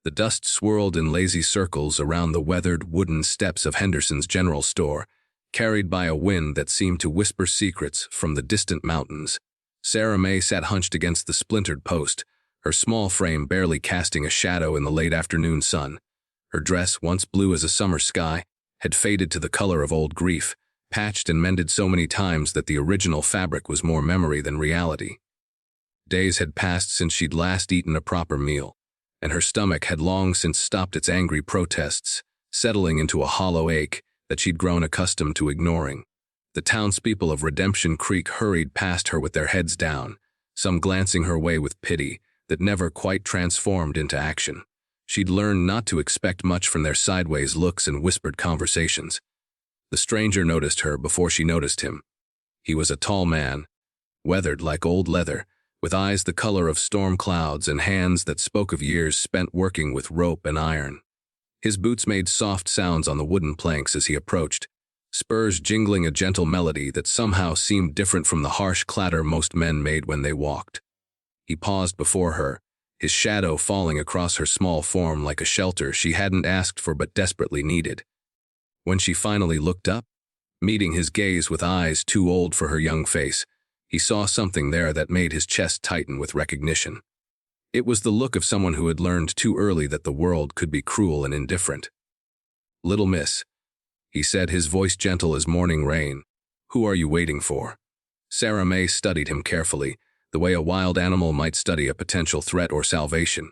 The dust swirled in lazy circles around the weathered wooden steps of Henderson's general store, carried by a wind that seemed to whisper secrets from the distant mountains. Sarah May sat hunched against the splintered post, her small frame barely casting a shadow in the late afternoon sun. Her dress, once blue as a summer sky, had faded to the color of old grief, patched and mended so many times that the original fabric was more memory than reality. Days had passed since she'd last eaten a proper meal, and her stomach had long since stopped its angry protests, settling into a hollow ache that she'd grown accustomed to ignoring. The townspeople of Redemption Creek hurried past her with their heads down, some glancing her way with pity that never quite transformed into action. She'd learned not to expect much from their sideways looks and whispered conversations. The stranger noticed her before she noticed him. He was a tall man, weathered like old leather, with eyes the color of storm clouds and hands that spoke of years spent working with rope and iron. His boots made soft sounds on the wooden planks as he approached, spurs jingling a gentle melody that somehow seemed different from the harsh clatter most men made when they walked. He paused before her, his shadow falling across her small form like a shelter she hadn't asked for but desperately needed. When she finally looked up, meeting his gaze with eyes too old for her young face, he saw something there that made his chest tighten with recognition. It was the look of someone who had learned too early that the world could be cruel and indifferent. "Little miss," he said, his voice gentle as morning rain, "who are you waiting for?" Sarah May studied him carefully, the way a wild animal might study a potential threat or salvation.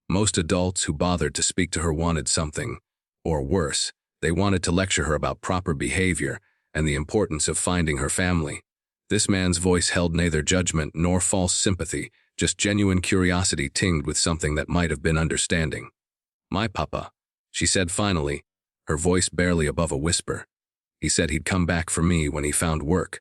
Most adults who bothered to speak to her wanted something, or worse, they wanted to lecture her about proper behavior and the importance of finding her family. This man's voice held neither judgment nor false sympathy, just genuine curiosity tinged with something that might have been understanding. "My papa," she said finally, her voice barely above a whisper. "He said he'd come back for me when he found work.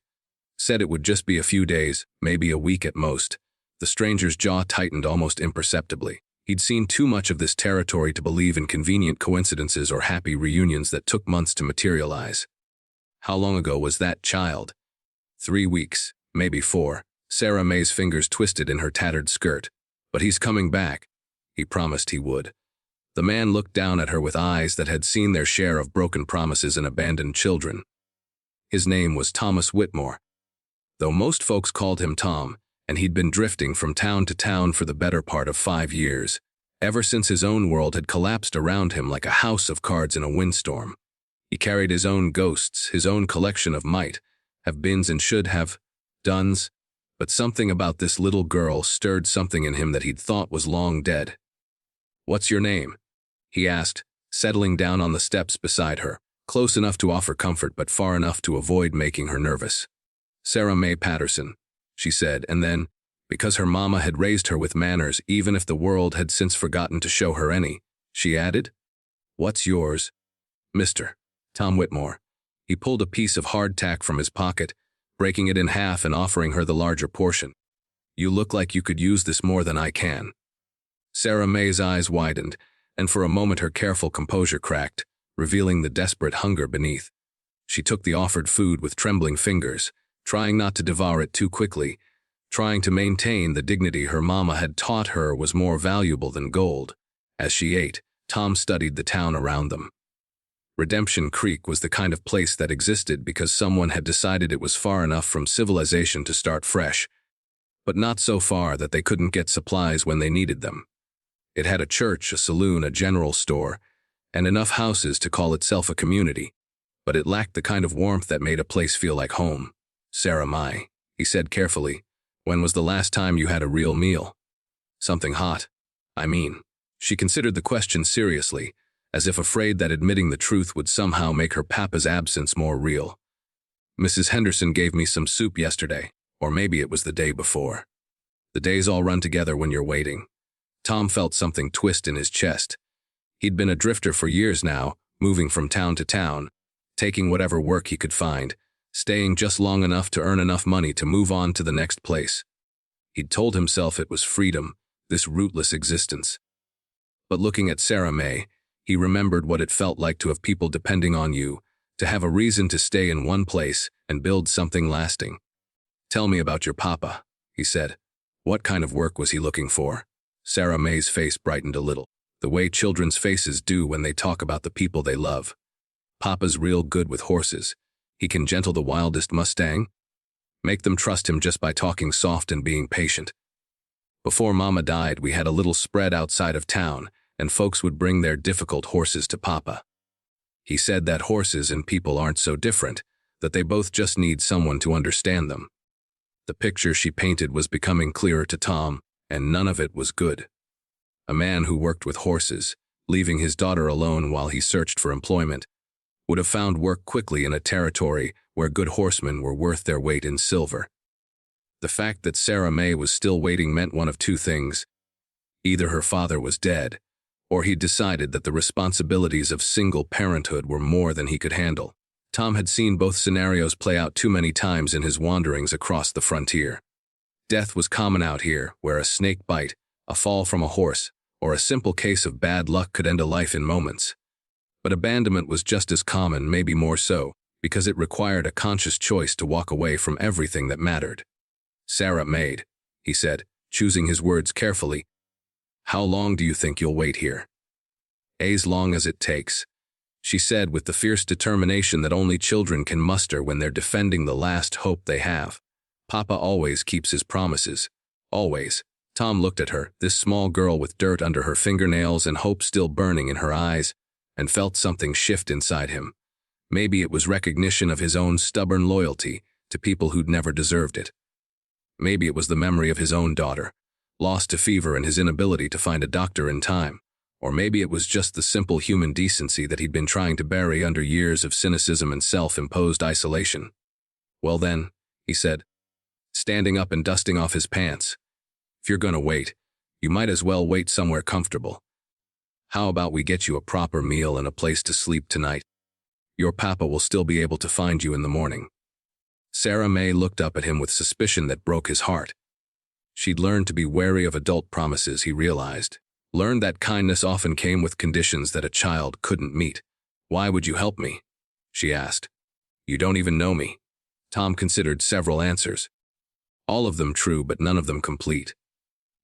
Said it would just be a few days, maybe a week at most." The stranger's jaw tightened almost imperceptibly. He'd seen too much of this territory to believe in convenient coincidences or happy reunions that took months to materialize. How long ago was that, child? 3 weeks, maybe 4. Sarah May's fingers twisted in her tattered skirt. "But he's coming back. He promised he would." The man looked down at her with eyes that had seen their share of broken promises and abandoned children. His name was Thomas Whitmore, though most folks called him Tom, and he'd been drifting from town to town for the better part of 5 years, ever since his own world had collapsed around him like a house of cards in a windstorm. He carried his own ghosts, his own collection of might, have beens and should have dones, but something about this little girl stirred something in him that he'd thought was long dead. "What's your name?" he asked, settling down on the steps beside her, close enough to offer comfort but far enough to avoid making her nervous. "Sarah May Patterson," she said, and then, because her mama had raised her with manners even if the world had since forgotten to show her any, she added, "What's yours?" "Mr. Tom Whitmore." He pulled a piece of hardtack from his pocket, breaking it in half and offering her the larger portion. "You look like you could use this more than I can." Sarah May's eyes widened, and for a moment her careful composure cracked, revealing the desperate hunger beneath. She took the offered food with trembling fingers, trying not to devour it too quickly, trying to maintain the dignity her mama had taught her was more valuable than gold. As she ate, Tom studied the town around them. Redemption Creek was the kind of place that existed because someone had decided it was far enough from civilization to start fresh, but not so far that they couldn't get supplies when they needed them. It had a church, a saloon, a general store, and enough houses to call itself a community, but it lacked the kind of warmth that made a place feel like home. "Sarah May," he said carefully, "when was the last time you had a real meal? Something hot, I mean." She considered the question seriously, as if afraid that admitting the truth would somehow make her papa's absence more real. "Mrs. Henderson gave me some soup yesterday, or maybe it was the day before." The days all run together when you're waiting. Tom felt something twist in his chest. He'd been a drifter for years now, moving from town to town, taking whatever work he could find, staying just long enough to earn enough money to move on to the next place. He'd told himself it was freedom, this rootless existence. But looking at Sarah May, he remembered what it felt like to have people depending on you, to have a reason to stay in one place and build something lasting. "Tell me about your papa," he said. What kind of work was he looking for? Sarah May's face brightened a little. the way children's faces do when they talk about the people they love. Papa's real good with horses. He can gentle the wildest Mustang. Make them trust him just by talking soft and being patient. Before Mama died, we had a little spread outside of town, and folks would bring their difficult horses to Papa. He said that horses and people aren't so different, that they both just need someone to understand them. The picture she painted was becoming clearer to Tom, and none of it was good. A man who worked with horses, leaving his daughter alone while he searched for employment, would have found work quickly in a territory where good horsemen were worth their weight in silver. The fact that Sarah May was still waiting meant one of two things. Either her father was dead, or he'd decided that the responsibilities of single parenthood were more than he could handle. Tom had seen both scenarios play out too many times in his wanderings across the frontier. Death was common out here, where a snake bite, a fall from a horse, or a simple case of bad luck could end a life in moments. But abandonment was just as common, maybe more so, because it required a conscious choice to walk away from everything that mattered. "Sarah Maid," he said, choosing his words carefully. "How long do you think you'll wait here?" "As long as it takes," she said with the fierce determination that only children can muster when they're defending the last hope they have. Papa always keeps his promises. Always. Tom looked at her, this small girl with dirt under her fingernails and hope still burning in her eyes, and felt something shift inside him. Maybe it was recognition of his own stubborn loyalty to people who'd never deserved it. Maybe it was the memory of his own daughter, lost to fever and his inability to find a doctor in time. Or maybe it was just the simple human decency that he'd been trying to bury under years of cynicism and self-imposed isolation. "Well then," he said, standing up and dusting off his pants, "if you're gonna wait, you might as well wait somewhere comfortable. How about we get you a proper meal and a place to sleep tonight? Your papa will still be able to find you in the morning." Sarah May looked up at him with suspicion that broke his heart. She'd learned to be wary of adult promises, he realized. Learned that kindness often came with conditions that a child couldn't meet. "Why would you help me?" she asked. "You don't even know me." Tom considered several answers. All of them true, but none of them complete.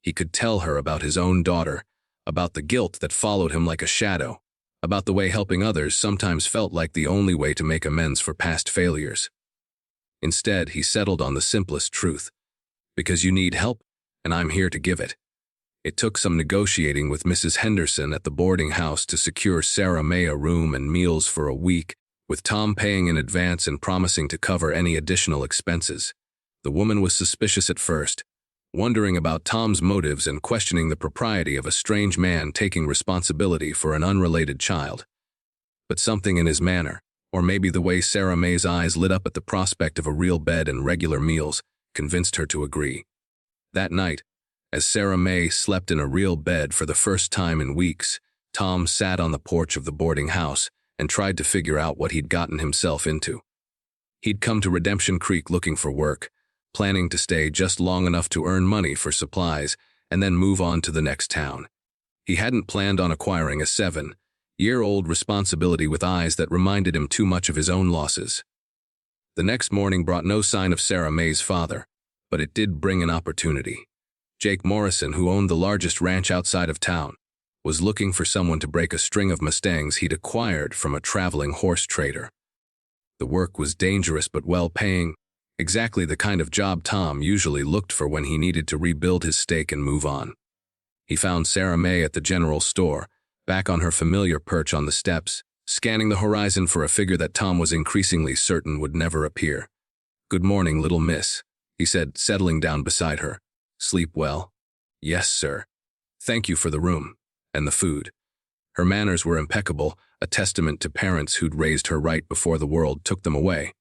He could tell her about his own daughter, about the guilt that followed him like a shadow, about the way helping others sometimes felt like the only way to make amends for past failures. Instead, he settled on the simplest truth. Because you need help, and I'm here to give it. It took some negotiating with Mrs. Henderson at the boarding house to secure Sarah May a room and meals for a week, with Tom paying in advance and promising to cover any additional expenses. The woman was suspicious at first, wondering about Tom's motives and questioning the propriety of a strange man taking responsibility for an unrelated child. But something in his manner, or maybe the way Sarah May's eyes lit up at the prospect of a real bed and regular meals, convinced her to agree. That night, as Sarah May slept in a real bed for the first time in weeks, Tom sat on the porch of the boarding house and tried to figure out what he'd gotten himself into. He'd come to Redemption Creek looking for work, planning to stay just long enough to earn money for supplies and then move on to the next town. He hadn't planned on acquiring a 7-year-old responsibility with eyes that reminded him too much of his own losses. The next morning brought no sign of Sarah May's father, but it did bring an opportunity. Jake Morrison, who owned the largest ranch outside of town, was looking for someone to break a string of Mustangs he'd acquired from a traveling horse trader. The work was dangerous but well-paying, exactly the kind of job Tom usually looked for when he needed to rebuild his stake and move on. He found Sarah May at the general store, back on her familiar perch on the steps, scanning the horizon for a figure that Tom was increasingly certain would never appear. "Good morning, little miss," he said, settling down beside her. "Sleep well?" "Yes, sir. Thank you for the room. And the food." Her manners were impeccable, a testament to parents who'd raised her right before the world took them away.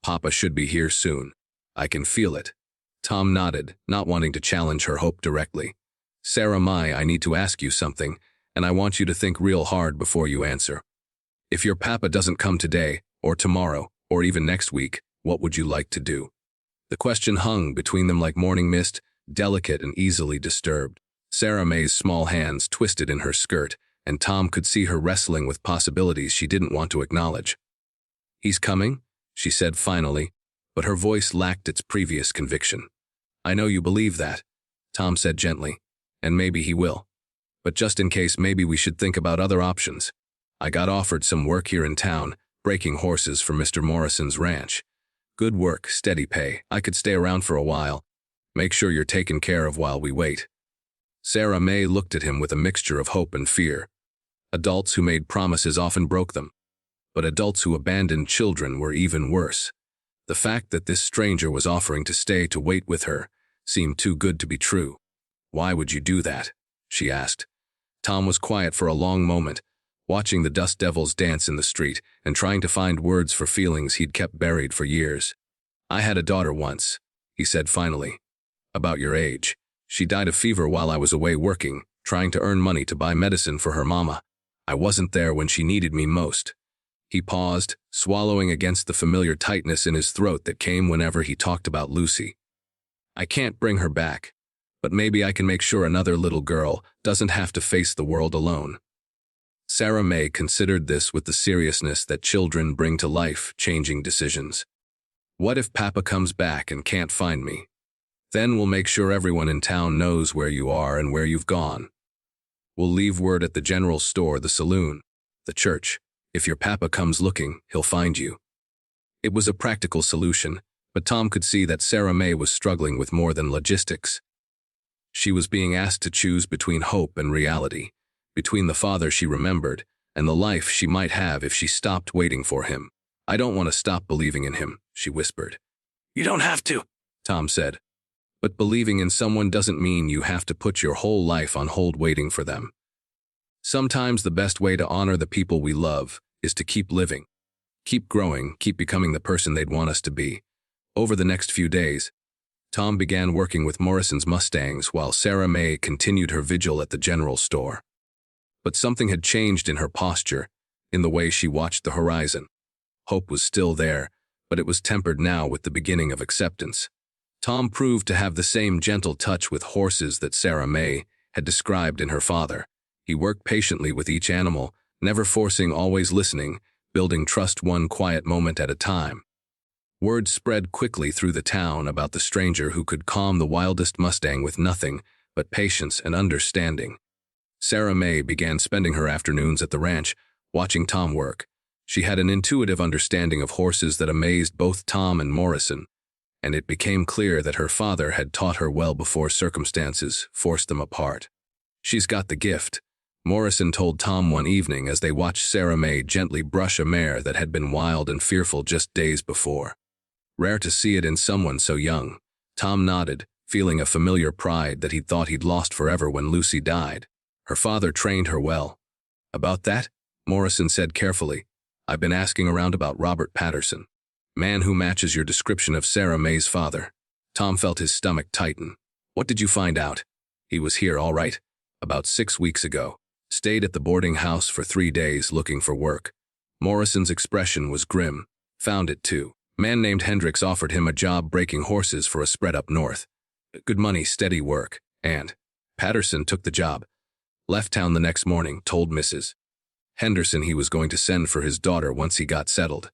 "Papa should be here soon. I can feel it." Tom nodded, not wanting to challenge her hope directly. "Sarah May, I need to ask you something, and I want you to think real hard before you answer. If your papa doesn't come today, or tomorrow, or even next week, what would you like to do?" The question hung between them like morning mist, delicate and easily disturbed. Sarah May's small hands twisted in her skirt, and Tom could see her wrestling with possibilities she didn't want to acknowledge. "He's coming," she said finally, but her voice lacked its previous conviction. "I know you believe that," Tom said gently, "and maybe he will. But just in case, maybe we should think about other options. I got offered some work here in town, breaking horses for Mr. Morrison's ranch. Good work, steady pay. I could stay around for a while. Make sure you're taken care of while we wait." Sarah May looked at him with a mixture of hope and fear. Adults who made promises often broke them, but adults who abandoned children were even worse. The fact that this stranger was offering to stay to wait with her seemed too good to be true. "Why would you do that?" she asked. Tom was quiet for a long moment, watching the dust devils dance in the street and trying to find words for feelings he'd kept buried for years. "I had a daughter once," he said finally. "About your age. She died of fever while I was away working, trying to earn money to buy medicine for her mama. I wasn't there when she needed me most." He paused, swallowing against the familiar tightness in his throat that came whenever he talked about Lucy. "I can't bring her back, but maybe I can make sure another little girl doesn't have to face the world alone." Sarah May considered this with the seriousness that children bring to life-changing decisions. "What if Papa comes back and can't find me? Then we'll make sure everyone in town knows where you are and where you've gone. We'll leave word at the general store, the saloon, the church. If your Papa comes looking, he'll find you." It was a practical solution, but Tom could see that Sarah May was struggling with more than logistics. She was being asked to choose between hope and reality, between the father she remembered and the life she might have if she stopped waiting for him. "I don't want to stop believing in him," she whispered. "You don't have to," Tom said. "But believing in someone doesn't mean you have to put your whole life on hold waiting for them. Sometimes the best way to honor the people we love is to keep living, keep growing, keep becoming the person they'd want us to be." Over the next few days, Tom began working with Morrison's Mustangs while Sarah May continued her vigil at the general store. But something had changed in her posture, in the way she watched the horizon. Hope was still there, but it was tempered now with the beginning of acceptance. Tom proved to have the same gentle touch with horses that Sarah May had described in her father. He worked patiently with each animal, never forcing, always listening, building trust one quiet moment at a time. Word spread quickly through the town about the stranger who could calm the wildest Mustang with nothing but patience and understanding. Sarah May began spending her afternoons at the ranch, watching Tom work. She had an intuitive understanding of horses that amazed both Tom and Morrison, and it became clear that her father had taught her well before circumstances forced them apart. "She's got the gift," Morrison told Tom one evening as they watched Sarah May gently brush a mare that had been wild and fearful just days before. Rare to see it in someone so young. Tom nodded, feeling a familiar pride that he'd thought he'd lost forever when Lucy died. "Her father trained her well." "About that," Morrison said carefully, "I've been asking around about Robert Patterson. Man who matches your description of Sarah May's father." Tom felt his stomach tighten. "What did you find out?" "He was here, all right. About 6 weeks ago. Stayed at the boarding house for 3 days looking for work." Morrison's expression was grim. "Found it too. Man named Hendricks offered him a job breaking horses for a spread up north. Good money, steady work, and Patterson took the job. Left town the next morning, told Mrs. Henderson he was going to send for his daughter once he got settled."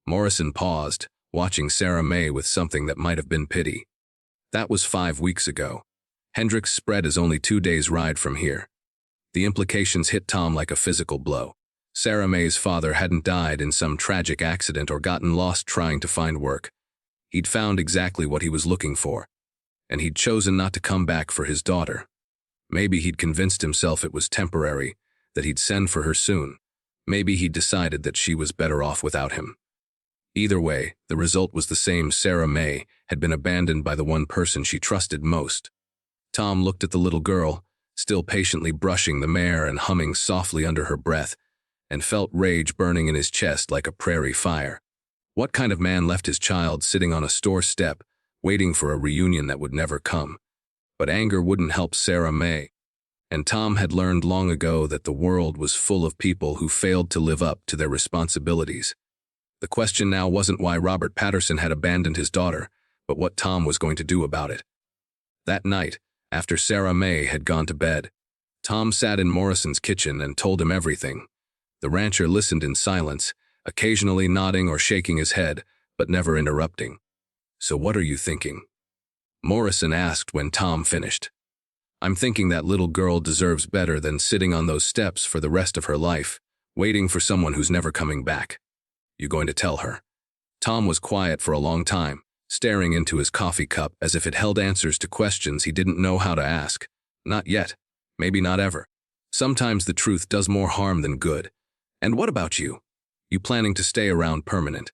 Morrison paused, watching Sarah May with something that might have been pity. "That was 5 weeks ago. Hendricks' spread is only 2 days' ride from here." The implications hit Tom like a physical blow. Sarah May's father hadn't died in some tragic accident or gotten lost trying to find work. He'd found exactly what he was looking for, and he'd chosen not to come back for his daughter. Maybe he'd convinced himself it was temporary, that he'd send for her soon. Maybe he'd decided that she was better off without him. Either way, the result was the same. Sarah May had been abandoned by the one person she trusted most. Tom looked at the little girl, still patiently brushing the mare and humming softly under her breath, and felt rage burning in his chest like a prairie fire. What kind of man left his child sitting on a store step, waiting for a reunion that would never come? But anger wouldn't help Sarah May, and Tom had learned long ago that the world was full of people who failed to live up to their responsibilities. The question now wasn't why Robert Patterson had abandoned his daughter, but what Tom was going to do about it. That night, after Sarah May had gone to bed, Tom sat in Morrison's kitchen and told him everything. The rancher listened in silence, occasionally nodding or shaking his head, but never interrupting. "So what are you thinking?" Morrison asked when Tom finished. I'm thinking that little girl deserves better than sitting on those steps for the rest of her life, waiting for someone who's never coming back. You going to tell her?" Tom was quiet for a long time, staring into his coffee cup as if it held answers to questions he didn't know how to ask. Not yet. Maybe not ever. Sometimes the truth does more harm than good. And what about you? You planning to stay around permanent?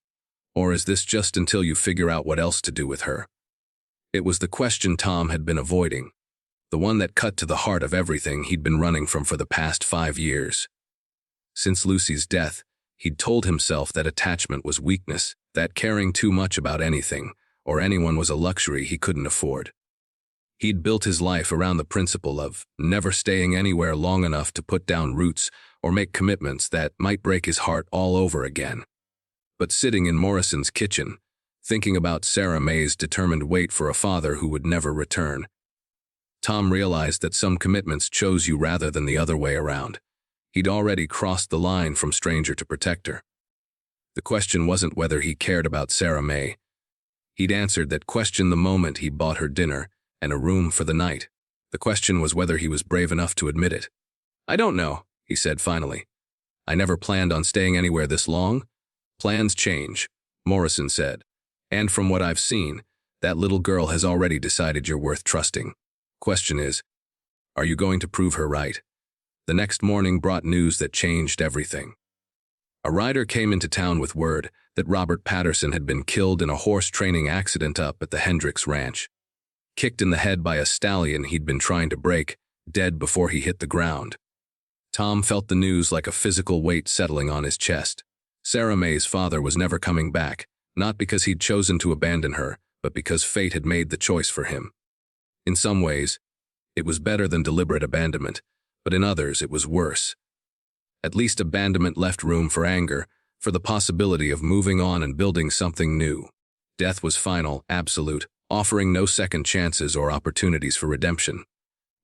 Or is this just until you figure out what else to do with her? It was the question Tom had been avoiding, the one that cut to the heart of everything he'd been running from for the past 5 years. Since Lucy's death, he'd told himself that attachment was weakness, that caring too much about anything or anyone was a luxury he couldn't afford. He'd built his life around the principle of never staying anywhere long enough to put down roots or make commitments that might break his heart all over again. But sitting in Morrison's kitchen, thinking about Sarah May's determined wait for a father who would never return, Tom realized that some commitments chose you rather than the other way around. He'd already crossed the line from stranger to protector. The question wasn't whether he cared about Sarah May. He'd answered that question the moment he bought her dinner and a room for the night. The question was whether he was brave enough to admit it. "I don't know," he said finally. "I never planned on staying anywhere this long." "Plans change," Morrison said. "And from what I've seen, that little girl has already decided you're worth trusting. Question is, are you going to prove her right?" The next morning brought news that changed everything. A rider came into town with word that Robert Patterson had been killed in a horse training accident up at the Hendricks Ranch. Kicked in the head by a stallion he'd been trying to break, dead before he hit the ground. Tom felt the news like a physical weight settling on his chest. Sarah May's father was never coming back, not because he'd chosen to abandon her, but because fate had made the choice for him. In some ways, it was better than deliberate abandonment, but in others it was worse. At least abandonment left room for anger, for the possibility of moving on and building something new. Death was final, absolute, offering no second chances or opportunities for redemption.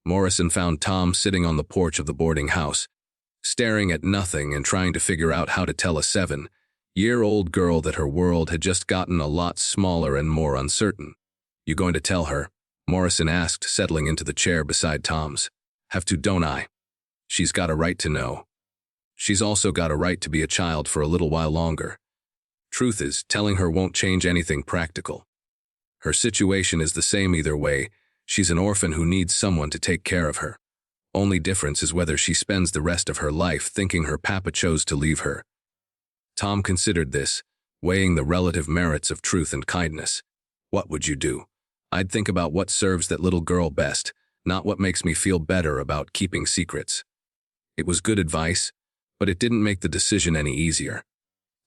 Morrison found Tom sitting on the porch of the boarding house, staring at nothing and trying to figure out how to tell a 7-year-old girl that her world had just gotten a lot smaller and more uncertain. "You going to tell her?" Morrison asked, settling into the chair beside Tom's. "Have to, don't I? She's got a right to know. She's also got a right to be a child for a little while longer. Truth is, telling her won't change anything practical. Her situation is the same either way. She's an orphan who needs someone to take care of her. Only difference is whether she spends the rest of her life thinking her papa chose to leave her." Tom considered this, weighing the relative merits of truth and kindness. "What would you do?" "I'd think about what serves that little girl best, not what makes me feel better about keeping secrets." It was good advice, but it didn't make the decision any easier.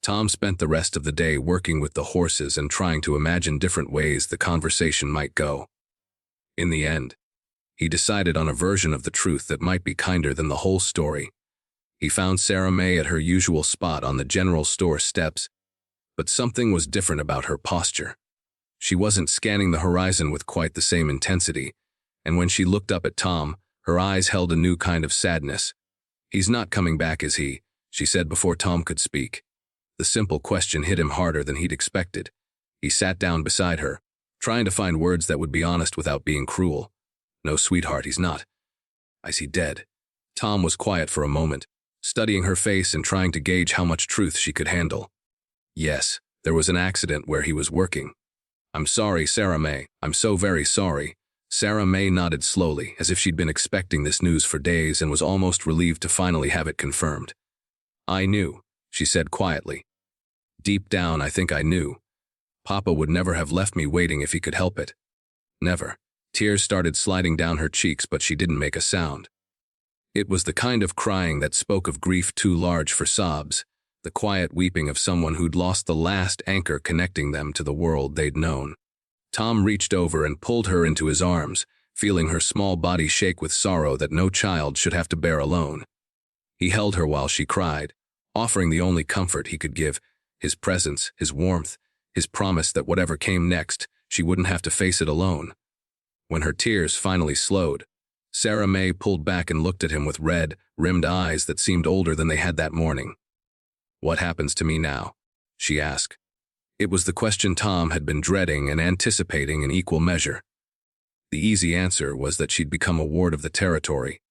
Tom spent the rest of the day working with the horses and trying to imagine different ways the conversation might go. In the end, he decided on a version of the truth that might be kinder than the whole story. He found Sarah May at her usual spot on the general store steps, but something was different about her posture. She wasn't scanning the horizon with quite the same intensity, and when she looked up at Tom, her eyes held a new kind of sadness. "He's not coming back, is he?" she said before Tom could speak. The simple question hit him harder than he'd expected. He sat down beside her, trying to find words that would be honest without being cruel. "No, sweetheart, he's not. I see dead." Tom was quiet for a moment, studying her face and trying to gauge how much truth she could handle. "Yes, there was an accident where he was working." "I'm sorry, Sarah May. I'm so very sorry." Sarah May nodded slowly, as if she'd been expecting this news for days and was almost relieved to finally have it confirmed. "I knew," she said quietly. "Deep down, I think I knew. Papa would never have left me waiting if he could help it. Never." Tears started sliding down her cheeks, but she didn't make a sound. It was the kind of crying that spoke of grief too large for sobs, the quiet weeping of someone who'd lost the last anchor connecting them to the world they'd known. Tom reached over and pulled her into his arms, feeling her small body shake with sorrow that no child should have to bear alone. He held her while she cried, offering the only comfort he could give, his presence, his warmth, his promise that whatever came next, she wouldn't have to face it alone. When her tears finally slowed, Sarah May pulled back and looked at him with red, rimmed eyes that seemed older than they had that morning. "What happens to me now?" she asked. It was the question Tom had been dreading and anticipating in equal measure. The easy answer was that she'd become a ward of the territory,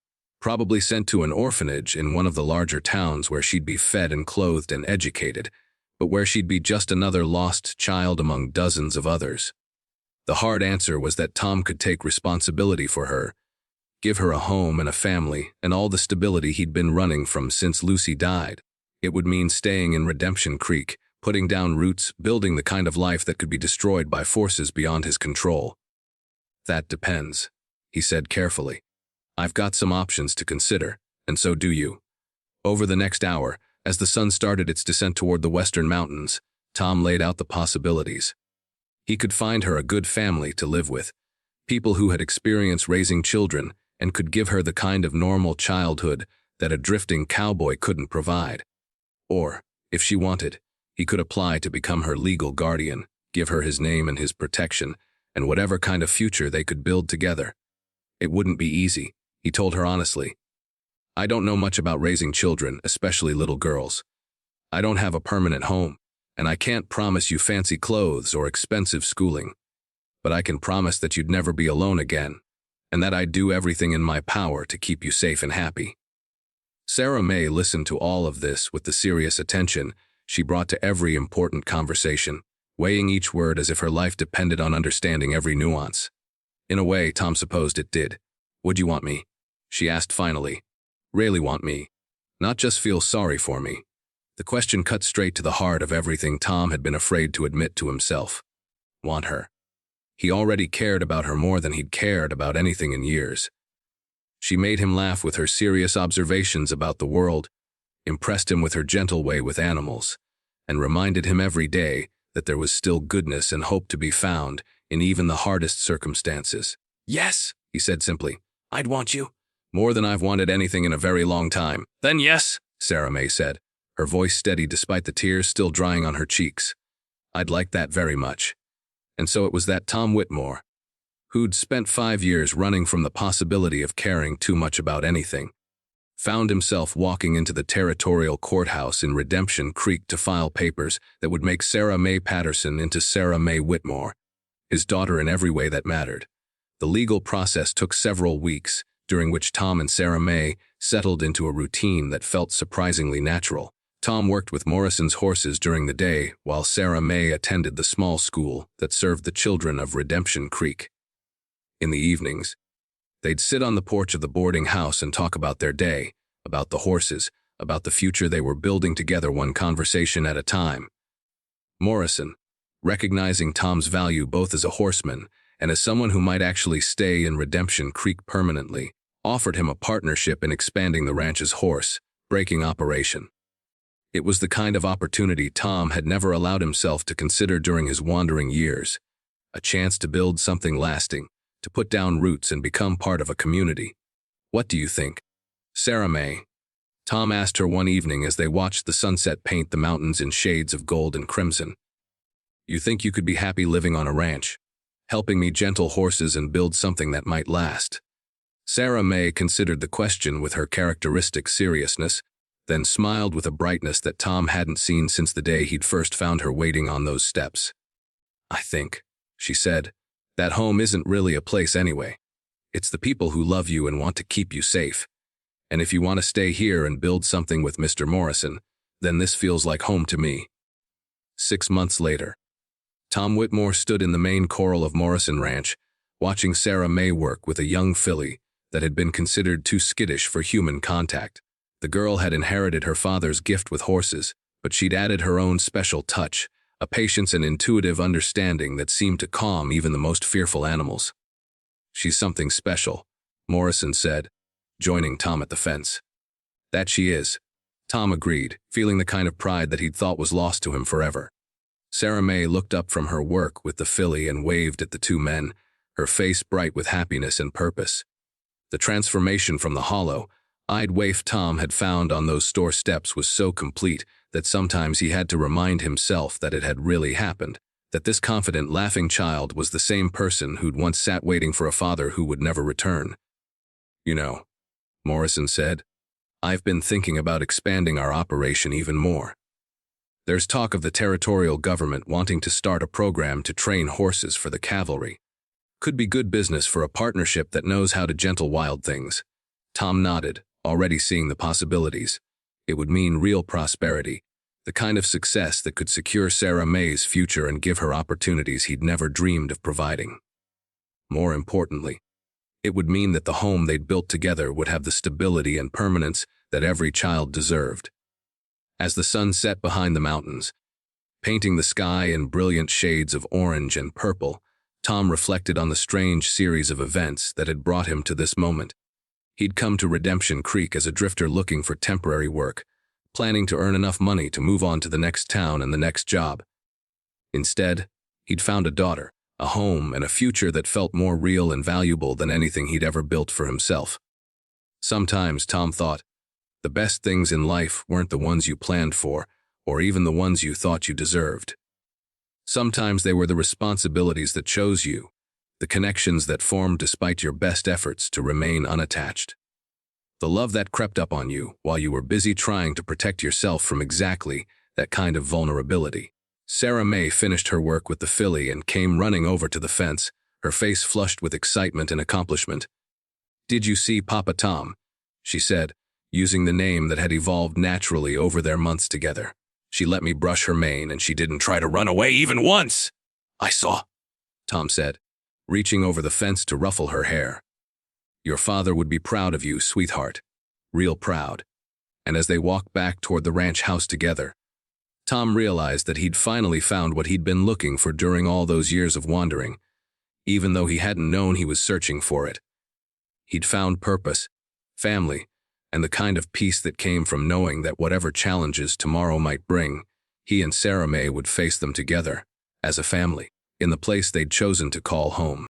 probably sent to an orphanage in one of the larger towns where she'd be fed and clothed and educated, but where she'd be just another lost child among dozens of others. The hard answer was that Tom could take responsibility for her, give her a home and a family and all the stability he'd been running from since Lucy died. It would mean staying in Redemption Creek, putting down roots, building the kind of life that could be destroyed by forces beyond his control. That depends, he said carefully. I've got some options to consider, and so do you. Over the next hour, as the sun started its descent toward the western mountains, Tom laid out the possibilities. He could find her a good family to live with, people who had experience raising children and could give her the kind of normal childhood that a drifting cowboy couldn't provide. Or, if she wanted, he could apply to become her legal guardian, give her his name and his protection, and whatever kind of future they could build together. It wouldn't be easy, he told her honestly. I don't know much about raising children, especially little girls. I don't have a permanent home, and I can't promise you fancy clothes or expensive schooling. But I can promise that you'd never be alone again, and that I'd do everything in my power to keep you safe and happy. Sarah May listened to all of this with the serious attention she brought to every important conversation, weighing each word as if her life depended on understanding every nuance. In a way, Tom supposed it did. Would you want me? She asked finally. Really want me? Not just feel sorry for me. The question cut straight to the heart of everything Tom had been afraid to admit to himself. Want her. He already cared about her more than he'd cared about anything in years. She made him laugh with her serious observations about the world, impressed him with her gentle way with animals, and reminded him every day that there was still goodness and hope to be found in even the hardest circumstances. Yes, he said simply. I'd want you. More than I've wanted anything in a very long time. Then yes, Sarah May said, her voice steady despite the tears still drying on her cheeks. I'd like that very much. And so it was that Tom Whitmore, who'd spent 5 years running from the possibility of caring too much about anything, found himself walking into the territorial courthouse in Redemption Creek to file papers that would make Sarah May Patterson into Sarah May Whitmore, his daughter in every way that mattered. The legal process took several weeks, during which Tom and Sarah May settled into a routine that felt surprisingly natural. Tom worked with Morrison's horses during the day, while Sarah May attended the small school that served the children of Redemption Creek. In the evenings, they'd sit on the porch of the boarding house and talk about their day, about the horses, about the future they were building together, one conversation at a time. Morrison, recognizing Tom's value both as a horseman and as someone who might actually stay in Redemption Creek permanently, offered him a partnership in expanding the ranch's horse-breaking operation. It was the kind of opportunity Tom had never allowed himself to consider during his wandering years, a chance to build something lasting, to put down roots and become part of a community. What do you think, Sarah May? Tom asked her one evening as they watched the sunset paint the mountains in shades of gold and crimson. You think you could be happy living on a ranch, helping me gentle horses and build something that might last? Sarah May considered the question with her characteristic seriousness, then smiled with a brightness that Tom hadn't seen since the day he'd first found her waiting on those steps. I think, she said, that home isn't really a place anyway. It's the people who love you and want to keep you safe. And if you want to stay here and build something with Mr. Morrison, then this feels like home to me. 6 months later, Tom Whitmore stood in the main corral of Morrison Ranch, watching Sarah May work with a young filly that had been considered too skittish for human contact. The girl had inherited her father's gift with horses, but she'd added her own special touch, a patience and intuitive understanding that seemed to calm even the most fearful animals. She's something special, Morrison said, joining Tom at the fence. That she is, Tom agreed, feeling the kind of pride that he'd thought was lost to him forever. Sarah May looked up from her work with the filly and waved at the two men, her face bright with happiness and purpose. The transformation from the hollow-eyed waif Tom had found on those store steps was so complete that sometimes he had to remind himself that it had really happened, that this confident, laughing child was the same person who'd once sat waiting for a father who would never return. You know, Morrison said, I've been thinking about expanding our operation even more. There's talk of the territorial government wanting to start a program to train horses for the cavalry. Could be good business for a partnership that knows how to gentle wild things. Tom nodded, already seeing the possibilities. It would mean real prosperity, the kind of success that could secure Sarah May's future and give her opportunities he'd never dreamed of providing. More importantly, it would mean that the home they'd built together would have the stability and permanence that every child deserved. As the sun set behind the mountains, painting the sky in brilliant shades of orange and purple, Tom reflected on the strange series of events that had brought him to this moment. He'd come to Redemption Creek as a drifter looking for temporary work, planning to earn enough money to move on to the next town and the next job. Instead, he'd found a daughter, a home, and a future that felt more real and valuable than anything he'd ever built for himself. Sometimes, Tom thought, the best things in life weren't the ones you planned for, or even the ones you thought you deserved. Sometimes they were the responsibilities that chose you, the connections that formed despite your best efforts to remain unattached. The love that crept up on you while you were busy trying to protect yourself from exactly that kind of vulnerability. Sarah May finished her work with the filly and came running over to the fence, her face flushed with excitement and accomplishment. "Did you see Papa Tom?" she said, using the name that had evolved naturally over their months together. "She let me brush her mane and she didn't try to run away even once." "I saw," Tom said, reaching over the fence to ruffle her hair. "Your father would be proud of you, sweetheart. Real proud." And as they walked back toward the ranch house together, Tom realized that he'd finally found what he'd been looking for during all those years of wandering, even though he hadn't known he was searching for it. He'd found purpose, family, and the kind of peace that came from knowing that whatever challenges tomorrow might bring, he and Sarah May would face them together, as a family, in the place they'd chosen to call home.